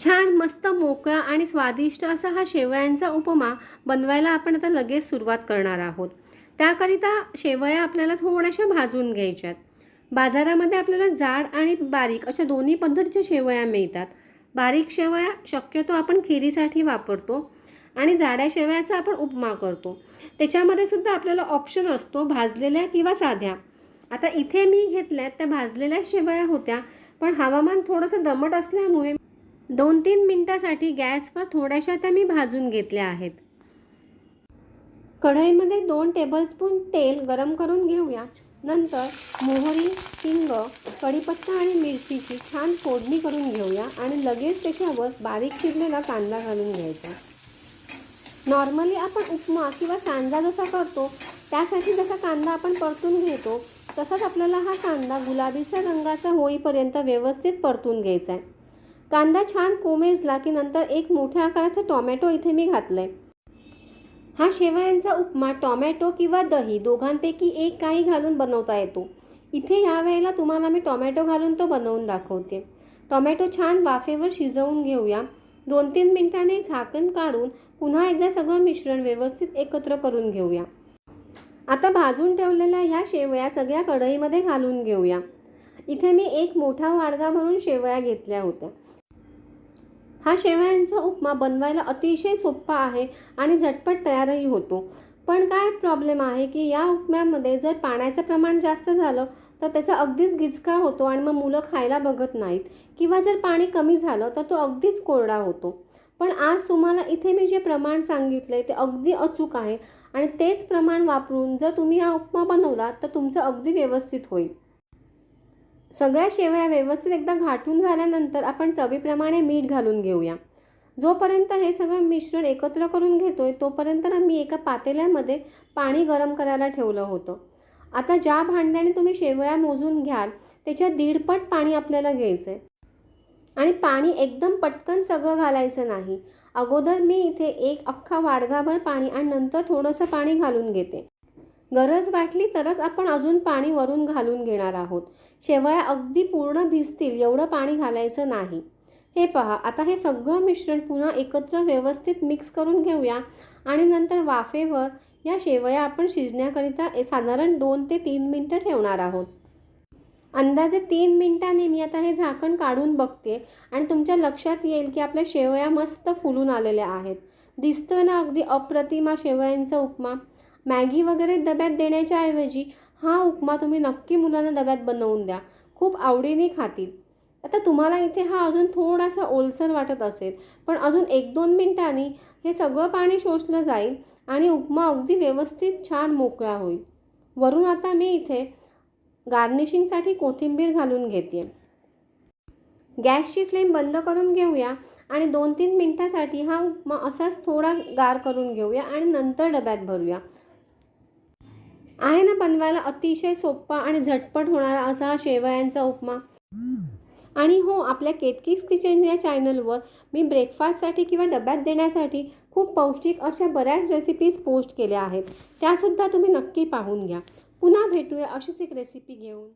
छान मस्त मोकळा आणि स्वादिष्ट असा हा शेवयांचा उपमा बनवायला आपण आता लगेच सुरुवात करणार आहोत. त्याकरिता शेवया आपल्याला थोड्याशा भाजून घ्यायच्यात. बाजारामध्ये आपल्याला जाड आणि बारीक अशा दोन्ही पद्धतीच्या शेवया मिळतात. बारीक शेवया शक्यतो आपण खिरीसाठी वापरतो आणि जाड्या शेवयाचा आपण उपमा करतो. त्याच्यामध्ये सुद्धा आपल्याला ऑप्शन असतो भाजलेल्या किंवा साध्या. आता इथे मी घेतल्या त्या भाजलेल्या शेवया होत्या, पण हवामान थोडंसं दमट असल्यामुळे 2-3 मिनिटासाठी गॅसवर थोड्याशा त्या मी भाजून घेतल्या आहेत. कढईमध्ये 2 टेबलस्पून तेल गरम करून घेऊया. नंतर मोहरी, हिंग, कढीपत्ता आणि मिरचीची छान फोडणी करून घेऊया आणि लगेच त्याच्यावर बारीक चिरलेला कांदा घालून घ्यायचा. नॉर्मली आपण उपमा किंवा सांजा जसा करतो त्यासाठी जसा कांदा आपण परतून घेतो तसाच आपल्याला हा कांदा गुलाबीच्या रंगाचा होईपर्यंत व्यवस्थित परतून घ्यायचा आहे. कांदा छान कोमेजला की नंतर एक मोठ्या आकाराचा टोमॅटो इथे मी घातलाय. हा शेवयांचा उपमा टोमॅटो किंवा दही दोघांपैकी एक काही घालून बनवता येतो. इथे या वेळेला तुम्हाला मी टोमॅटो घालून तो बनवून दाखवते. टोमॅटो छान वाफेवर शिजवून घेऊया. 2-3 मिनिटांनी झाकण काढून पुन्हा एकदा सगळं मिश्रण व्यवस्थित एकत्र करून घेऊया. आता भाजून ठेवलेल्या ह्या शेवया सगळ्या कढईमध्ये घालून घेऊया. इथे मी एक मोठा वाडगा भरून शेवया घेतल्या होत्या. हा शेवयांचा उपमा बनवायला अतिशय सोपा आहे आणि झटपट तयारही होतो. पण काय प्रॉब्लेम आहे की या उपम्यामध्ये जर पाण्याचं प्रमाण जास्त झालं तर त्याचा अगदीच गिचका होतो आणि मग मुलं खायला बघत नाहीत, किंवा जर पाणी कमी झालं तर तो अगदीच कोरडा होतो. पण आज तुम्हाला इथे मी जे प्रमाण सांगितलंय ते अगदी अचूक आहे आणि तेच प्रमाण वापरून जर तुम्ही हा उपमा बनवला तर तुमचं अगदी व्यवस्थित होईल. सगळ्या शेवया व्यवस्थित एकदा घाटून झाल्यानंतर आपण चवीप्रमाणे मीठ घालून घेऊया. जोपर्यंत हे सगळं मिश्रण एकत्र करून घेतोय तोपर्यंत मी एका पातेल्यामध्ये पाणी गरम करायला ठेवलं होतं. आता ज्या भांड्याने तुम्ही शेवया मोजून घ्याल त्याच्या 1.5 पट पाणी आपल्याला घ्यायचं आहे. आणि पाणी एकदम पटकन सगळं घालायचं नाही. अगोदर मी इथे एक अख्खा वाडगाभर पाणी आणि नंतर थोडंसं पाणी घालून घेते. गरज वाटली तरच आपण अजून पाणी वरून घालून घेणार आहोत. शेवया अगदी पूर्ण भिजतील एवढं पाणी घालायचं नाही. हे पहा, आता हे सगळं मिश्रण पुन्हा एकत्र व्यवस्थित मिक्स करून घेऊया आणि नंतर वाफेवर या शेवया आपण शिजण्याकरिता साधारण 2 ते 3 मिनिटं ठेवणार आहोत. अंदाजे 3 मिनिटांनी मी आता हे झाकण काढून बघते आणि तुमच्या लक्षात येईल की आपल्या शेवया मस्त फुलून आलेल्या आहेत. दिसतोय ना अगदी अप्रतिम शेवयांचा उपमा. मॅगी वगैरे डब्यात देण्याच्या ऐवजी हा उपमा तुम्ही नक्की मुलांना डब्यात बनवून द्या. खूप आवडीने खातील. आता तुम्हाला इथे हा अजून थोडासा ओलसर वाटत असेल, पण अजून 1-2 मिनिटांनी हे सगळं पाणी शोषलं जाईल आणि उपमा अगदी व्यवस्थित छान मोकळा होईल. वरून आता मी इथे गार्निशिंगसाठी कोथिंबीर घालून घेते. गॅसची फ्लेम बंद करून घेऊया आणि 2-3 मिनिटासाठी हा उपमा असाच थोडा गार करून घेऊया आणि नंतर डब्यात भरूया. आहे ना बनवायला अतिशय सोपा आणि झटपट होणारा असा हा शेवयांचा उपमा. आणि हो, आपल्या केतकीज किचन या चॅनलवर मी ब्रेकफास्टसाठी किंवा डब्यात देण्यासाठी खूप पौष्टिक अशा बऱ्याच रेसिपीज पोस्ट केल्या आहेत. त्यासुद्धा तुम्ही नक्की पाहून घ्या. पुन्हा भेटूया अशीच एक रेसिपी घेऊन.